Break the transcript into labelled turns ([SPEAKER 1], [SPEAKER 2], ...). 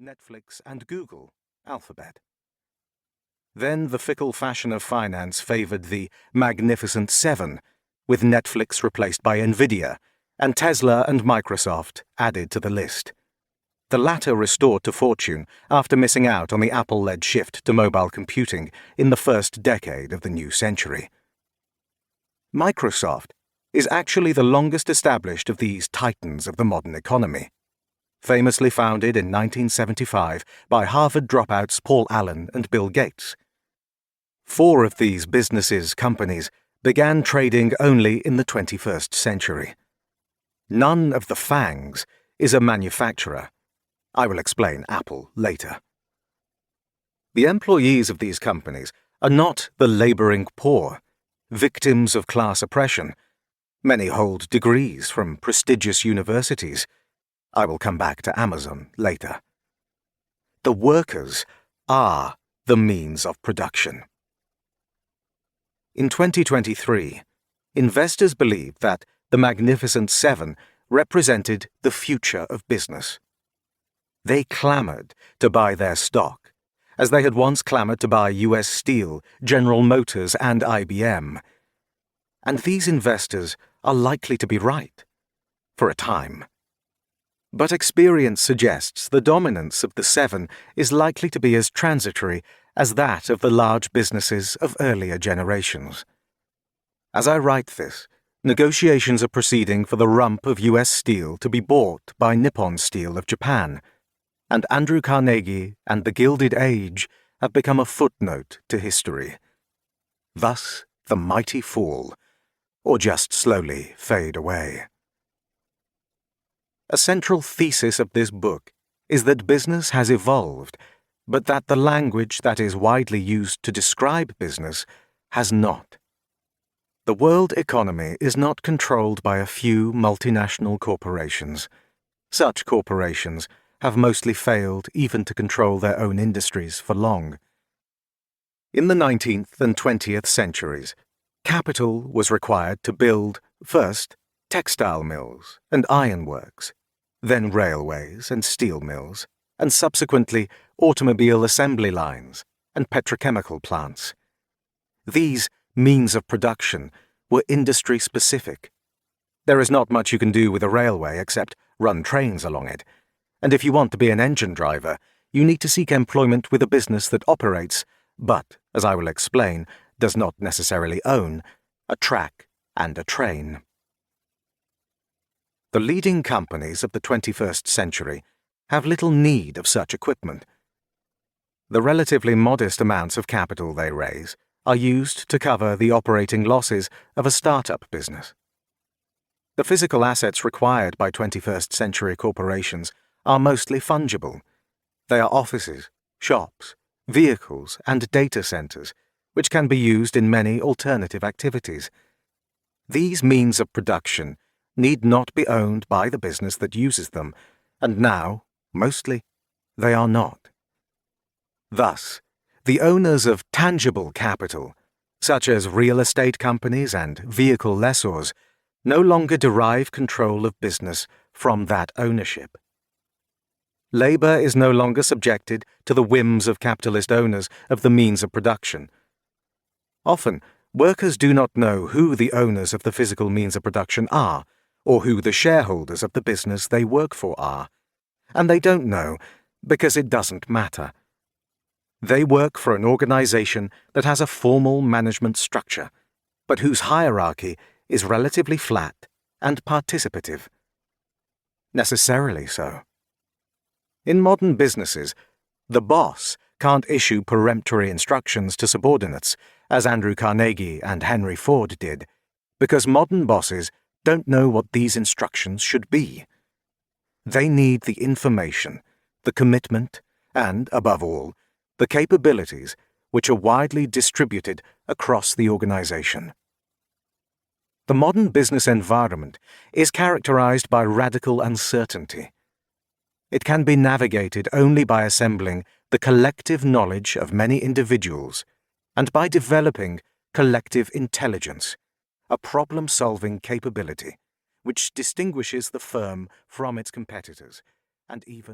[SPEAKER 1] Netflix and Google, Alphabet. Then the fickle fashion of finance favored the Magnificent Seven, with Netflix replaced by Nvidia, and Tesla and Microsoft added to the list. The latter restored to fortune after missing out on the Apple-led shift to mobile computing in the first decade of the new century. Microsoft is actually the longest established of these titans of the modern economy. Famously founded in 1975 by Harvard dropouts Paul Allen and Bill Gates. 4 of these companies began trading only in the 21st century. None of the FANGs is a manufacturer. I will explain Apple later. The employees of these companies are not the laboring poor, victims of class oppression. Many hold degrees from prestigious universities. I will come back to Amazon later. The workers are the means of production. In 2023, investors believed that the Magnificent Seven represented the future of business. They clamored to buy their stock, as they had once clamored to buy US Steel, General Motors, and IBM. And these investors are likely to be right, for a time. But experience suggests the dominance of the Seven is likely to be as transitory as that of the large businesses of earlier generations. As I write this, negotiations are proceeding for the rump of US Steel to be bought by Nippon Steel of Japan, and Andrew Carnegie and the Gilded Age have become a footnote to history. Thus the mighty fall, or just slowly fade away. A central thesis of this book is that business has evolved, but that the language that is widely used to describe business has not. The world economy is not controlled by a few multinational corporations. Such corporations have mostly failed even to control their own industries for long. In the 19th and 20th centuries, capital was required to build, first, textile mills and ironworks, then railways and steel mills, and subsequently automobile assembly lines and petrochemical plants. These means of production were industry-specific. There is not much you can do with a railway except run trains along it, and if you want to be an engine driver, you need to seek employment with a business that operates, but, as I will explain, does not necessarily own, a track and a train. The leading companies of the 21st century have little need of such equipment. The relatively modest amounts of capital they raise are used to cover the operating losses of a startup business. The physical assets required by 21st century corporations are mostly fungible. They are offices, shops, vehicles, and data centers, which can be used in many alternative activities. These means of production need not be owned by the business that uses them, and now, mostly, they are not. Thus, the owners of tangible capital, such as real estate companies and vehicle lessors, no longer derive control of business from that ownership. Labor is no longer subjected to the whims of capitalist owners of the means of production. Often, workers do not know who the owners of the physical means of production are, or who the shareholders of the business they work for are, and they don't know because it doesn't matter. They work for an organization that has a formal management structure, but whose hierarchy is relatively flat and participative. Necessarily so. In modern businesses, the boss can't issue peremptory instructions to subordinates, as Andrew Carnegie and Henry Ford did, because modern bosses don't know what these instructions should be. They need the information, the commitment, and, above all, the capabilities which are widely distributed across the organization. The modern business environment is characterized by radical uncertainty. It can be navigated only by assembling the collective knowledge of many individuals and by developing collective intelligence, a problem-solving capability which distinguishes the firm from its competitors and even